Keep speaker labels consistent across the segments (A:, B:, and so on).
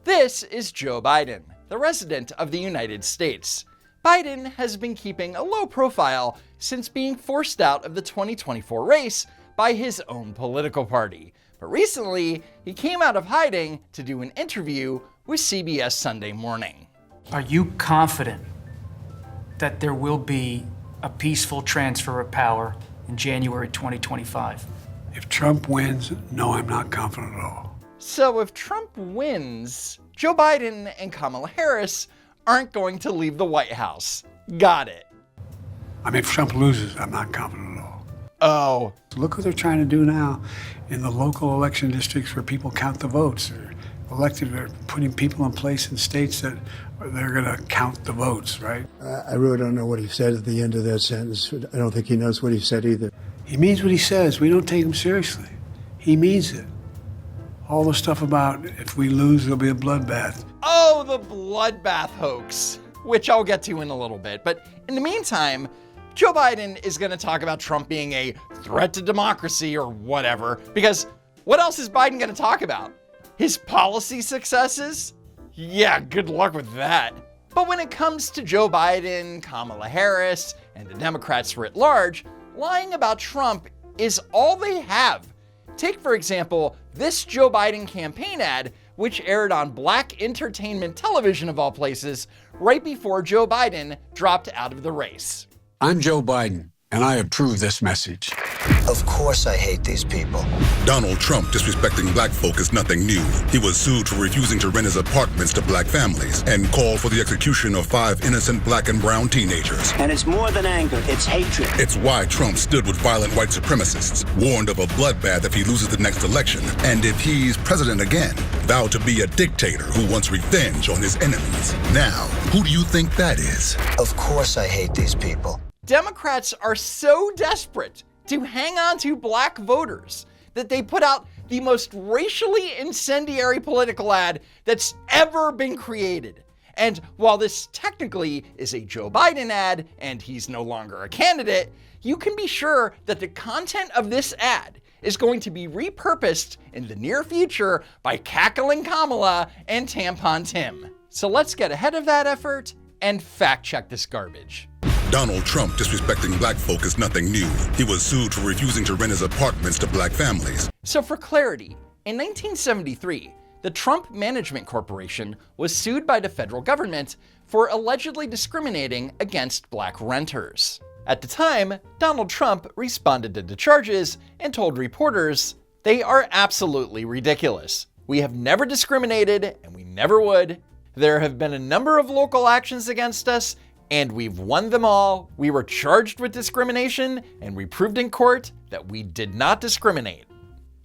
A: This is Joe Biden, the resident of the United States. Biden has been keeping a low profile since being forced out of the 2024 race by his own political party. But recently, he came out of hiding to do an interview with CBS Sunday Morning.
B: Are you confident that there will be a peaceful transfer of power in January 2025?
C: If Trump wins, no, I'm not confident at all.
A: So if Trump wins, Joe Biden and Kamala Harris aren't going to leave the White House. Got it.
C: I mean, if Trump loses, I'm not confident at all.
A: Oh.
C: Look what they're trying to do now in the local election districts where people count the votes. They're putting people in place in states that they're going to count the votes, right?
D: I really don't know what he said at the end of that sentence. I don't think he knows what he said either.
C: He means what he says. We don't take him seriously. He means it. All the stuff about if we lose, there'll be a bloodbath.
A: Oh, the bloodbath hoax, which I'll get to in a little bit. But in the meantime, Joe Biden is going to talk about Trump being a threat to democracy or whatever, because what else is Biden going to talk about? His policy successes? Yeah, good luck with that. But when it comes to Joe Biden, Kamala Harris, and the Democrats writ large, lying about Trump is all they have. Take, for example, this Joe Biden campaign ad, which aired on Black entertainment television of all places, right before Joe Biden dropped out of the race.
E: I'm Joe Biden, and I approve this message.
F: Of course I hate these people.
G: Donald Trump disrespecting black folk is nothing new. He was sued for refusing to rent his apartments to black families and called for the execution of 5 innocent black and brown teenagers.
H: And it's more than anger, it's hatred.
G: It's why Trump stood with violent white supremacists, warned of a bloodbath if he loses the next election, and if he's president again, vowed to be a dictator who wants revenge on his enemies. Now, who do you think that is?
F: Of course I hate these people.
A: Democrats are so desperate to hang on to black voters that they put out the most racially incendiary political ad that's ever been created. And while this technically is a Joe Biden ad and he's no longer a candidate, you can be sure that the content of this ad is going to be repurposed in the near future by cackling Kamala and Tampon Tim. So let's get ahead of that effort and fact check this garbage.
G: Donald Trump disrespecting black folk is nothing new. He was sued for refusing to rent his apartments to black families.
A: So for clarity, in 1973, the Trump Management Corporation was sued by the federal government for allegedly discriminating against black renters. At the time, Donald Trump responded to the charges and told reporters, "They are absolutely ridiculous. We have never discriminated and we never would. There have been a number of local actions against us and we've won them all. We were charged with discrimination, and we proved in court that we did not discriminate."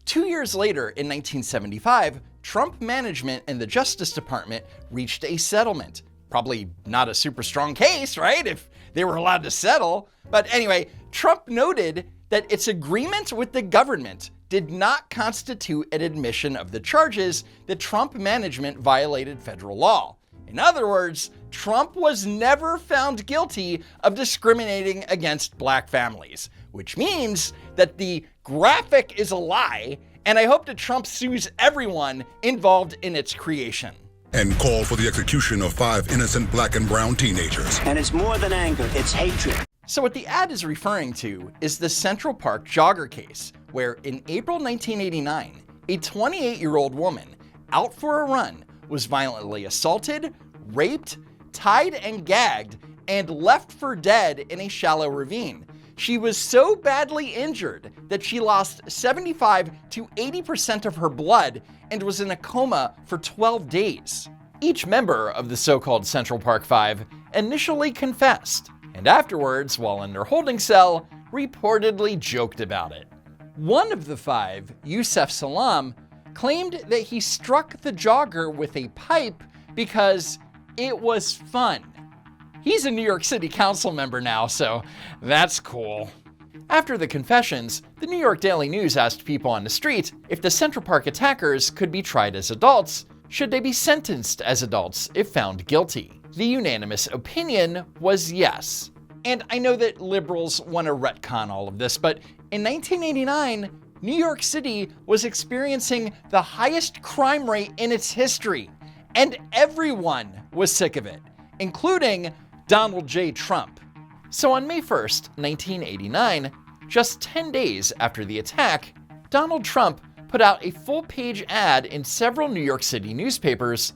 A: 2 years later, in 1975, Trump management and the Justice Department reached a settlement. Probably not a super strong case, right? If they were allowed to settle. But anyway, Trump noted that its agreement with the government did not constitute an admission of the charges that Trump management violated federal law. In other words, Trump was never found guilty of discriminating against black families, which means that the graphic is a lie, and I hope that Trump sues everyone involved in its creation.
G: And called for the execution of 5 innocent black and brown teenagers.
H: And it's more than anger, it's hatred.
A: So what the ad is referring to is the Central Park jogger case, where in April 1989, a 28-year-old woman out for a run was violently assaulted, raped, tied and gagged, and left for dead in a shallow ravine. She was so badly injured that she lost 75 to 80% of her blood and was in a coma for 12 days. Each member of the so-called Central Park Five initially confessed, and afterwards, while in their holding cell, reportedly joked about it. One of the 5, Yusef Salam, claimed that he struck the jogger with a pipe because it was fun. He's a New York City Council member now, so that's cool. After the confessions, the New York Daily News asked people on the street if the Central Park attackers could be tried as adults, should they be sentenced as adults if found guilty. The unanimous opinion was yes. And I know that liberals want to retcon all of this, but in 1989, New York City was experiencing the highest crime rate in its history. And everyone was sick of it, including Donald J. Trump. So on May 1st, 1989, just 10 days after the attack, Donald Trump put out a full-page ad in several New York City newspapers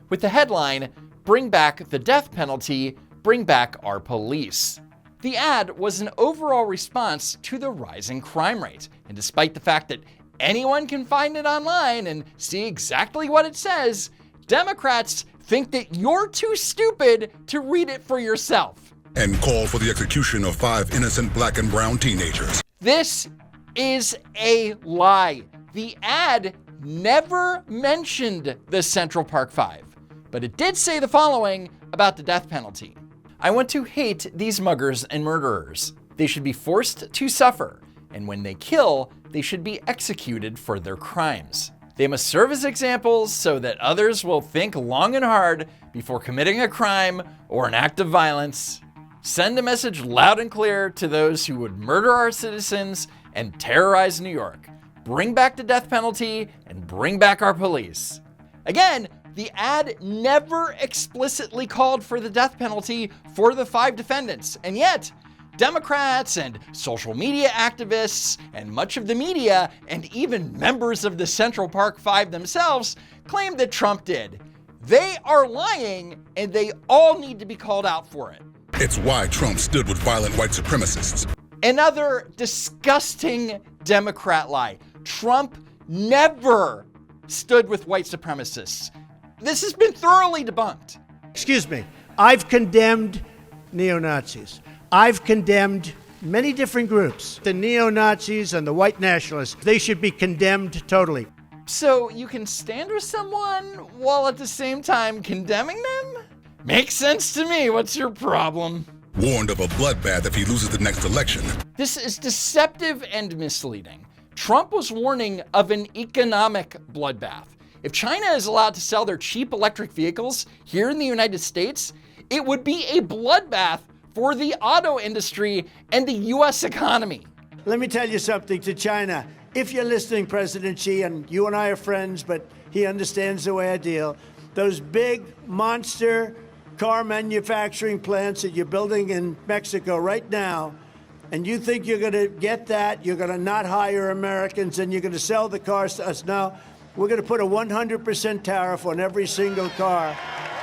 A: with the headline, "Bring back the death penalty, bring back our police." The ad was an overall response to the rising crime rate, and despite the fact that anyone can find it online and see exactly what it says, Democrats think that you're too stupid to read it for yourself.
G: And call for the execution of 5 innocent black and brown teenagers.
A: This is a lie. The ad never mentioned the Central Park 5, but it did say the following about the death penalty. "I want to hate these muggers and murderers. They should be forced to suffer, and when they kill, they should be executed for their crimes. They must serve as examples so that others will think long and hard before committing a crime or an act of violence. Send a message loud and clear to those who would murder our citizens and terrorize New York. Bring back the death penalty and bring back our police." Again, the ad never explicitly called for the death penalty for the 5 defendants, and yet Democrats and social media activists and much of the media and even members of the Central Park 5 themselves claim that Trump did. They are lying, and they all need to be called out for it.
G: It's why Trump stood with violent white supremacists.
A: Another disgusting Democrat lie. Trump never stood with white supremacists. This has been thoroughly debunked.
I: Excuse me, I've condemned neo-Nazis. I've condemned many different groups. The neo-Nazis and the white nationalists, they should be condemned totally.
A: So you can stand with someone while at the same time condemning them? Makes sense to me. What's your problem?
G: Warned of a bloodbath if he loses the next election.
A: This is deceptive and misleading. Trump was warning of an economic bloodbath. If China is allowed to sell their cheap electric vehicles here in the United States, it would be a bloodbath for the auto industry and the U.S. economy.
I: Let me tell you something to China. If you're listening, President Xi, and you and I are friends, but he understands the way I deal, those big monster car manufacturing plants that you're building in Mexico right now, and you think you're going to get that, you're going to not hire Americans, and you're going to sell the cars to us. No, we're going to put a 100% tariff on every single car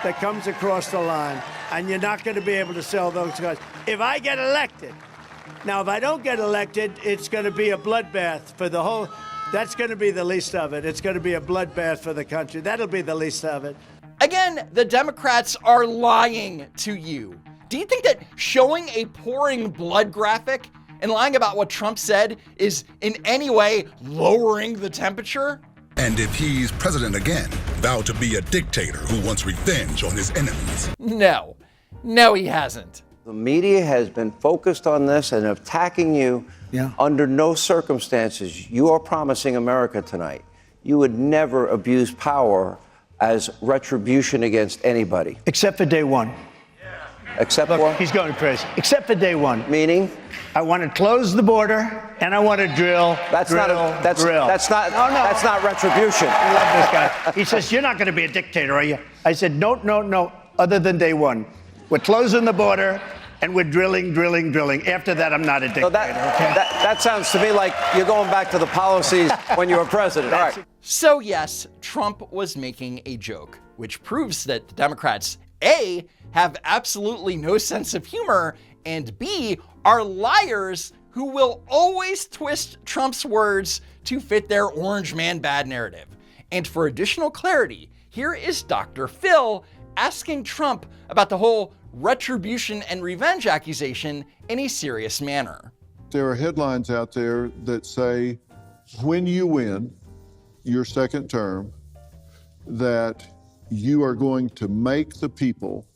I: that comes across the line, and you're not going to be able to sell those cars. If I get elected, now if I don't get elected, it's going to be a bloodbath for the whole, that's going to be the least of it. It's going to be a bloodbath for the country. That'll be the least of it.
A: Again, the Democrats are lying to you. Do you think that showing a pouring blood graphic and lying about what Trump said is in any way lowering the temperature?
G: And if he's president again, vowed to be a dictator who wants revenge on his enemies.
A: No, he hasn't.
J: The media has been focused on this and attacking you. Under no circumstances, you are promising America tonight, you would never abuse power as retribution against anybody.
I: Except for day one.
J: Except
I: Look,
J: what?
I: he's going crazy. Except for day one.
J: Meaning?
I: I want to close the border, and I want to drill.
J: That's not retribution.
I: I love this guy. He says, "You're not going to be a dictator, are you?" I said, no, other than day one. We're closing the border, and we're drilling. After that, I'm not a dictator,
J: So that sounds to me like you're going back to the policies when you were president. All right.
A: So yes, Trump was making a joke, which proves that the Democrats, A, have absolutely no sense of humor, and B, are liars who will always twist Trump's words to fit their orange man bad narrative. And for additional clarity, here is Dr. Phil asking Trump about the whole retribution and revenge accusation in a serious manner.
K: There are headlines out there that say, when you win your second term, that you are going to make the people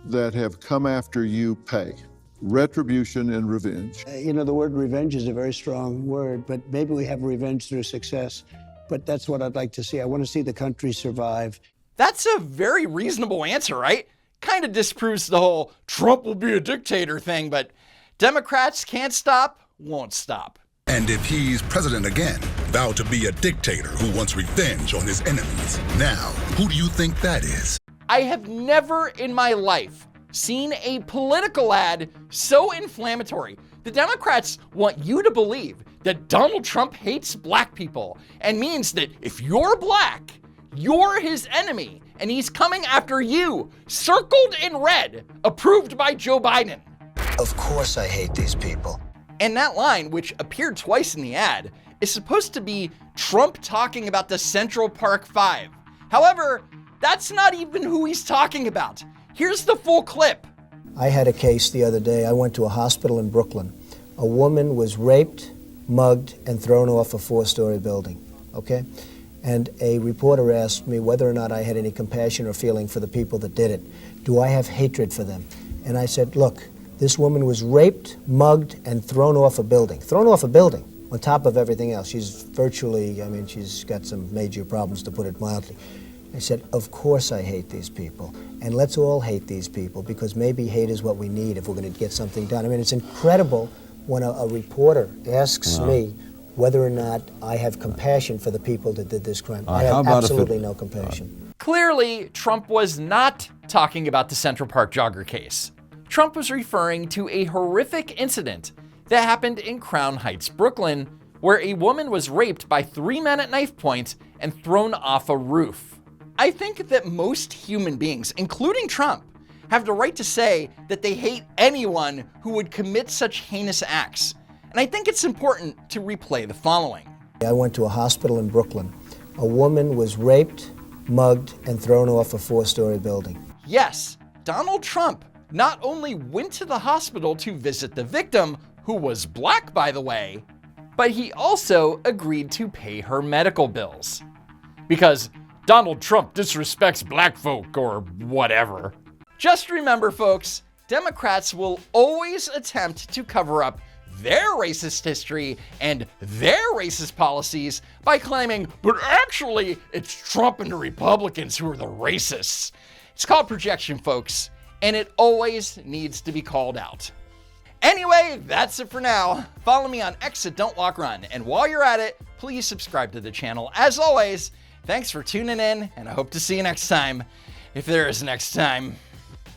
K: that have come after you pay. Retribution and revenge.
I: You know, the word revenge is a very strong word, but maybe we have revenge through success. But that's what I'd like to see. I want to see the country survive.
A: That's a very reasonable answer, right? Kind of disproves the whole Trump will be a dictator thing, but Democrats can't stop, won't stop.
G: And if he's president again, vowed to be a dictator who wants revenge on his enemies. Now, who do you think that is?
A: I have never in my life seen a political ad so inflammatory. The Democrats want you to believe that Donald Trump hates black people and means that if you're black, you're his enemy and he's coming after you, circled in red, approved by Joe Biden.
F: Of course I hate these people.
A: And that line, which appeared twice in the ad, is supposed to be Trump talking about the Central Park Five. However, that's not even who he's talking about. Here's the full clip.
L: I had a case the other day. I went to a hospital in Brooklyn. A woman was raped, mugged, and thrown off a 4-story building, okay? And a reporter asked me whether or not I had any compassion or feeling for the people that did it. Do I have hatred for them? And I said, look, this woman was raped, mugged, and thrown off a building. Thrown off a building on top of everything else. She's virtually, she's got some major problems, to put it mildly. I said, of course I hate these people. And let's all hate these people, because maybe hate is what we need if we're going to get something done. It's incredible when a reporter asks me whether or not I have compassion for the people that did this crime. I have absolutely no compassion.
A: Clearly, Trump was not talking about the Central Park jogger case. Trump was referring to a horrific incident that happened in Crown Heights, Brooklyn, where a woman was raped by 3 men at knife point and thrown off a roof. I think that most human beings, including Trump, have the right to say that they hate anyone who would commit such heinous acts. And I think it's important to replay the following.
L: I went to a hospital in Brooklyn. A woman was raped, mugged, and thrown off a 4-story building.
A: Yes, Donald Trump not only went to the hospital to visit the victim, who was black by the way, but he also agreed to pay her medical bills. Because Donald Trump disrespects black folk or whatever. Just remember, folks, Democrats will always attempt to cover up their racist history and their racist policies by claiming, but actually, it's Trump and the Republicans who are the racists. It's called projection, folks, and it always needs to be called out. Anyway, that's it for now. Follow me on X at Don't Walk Run, and while you're at it, please subscribe to the channel. As always, thanks for tuning in, and I hope to see you next time, if there is next time.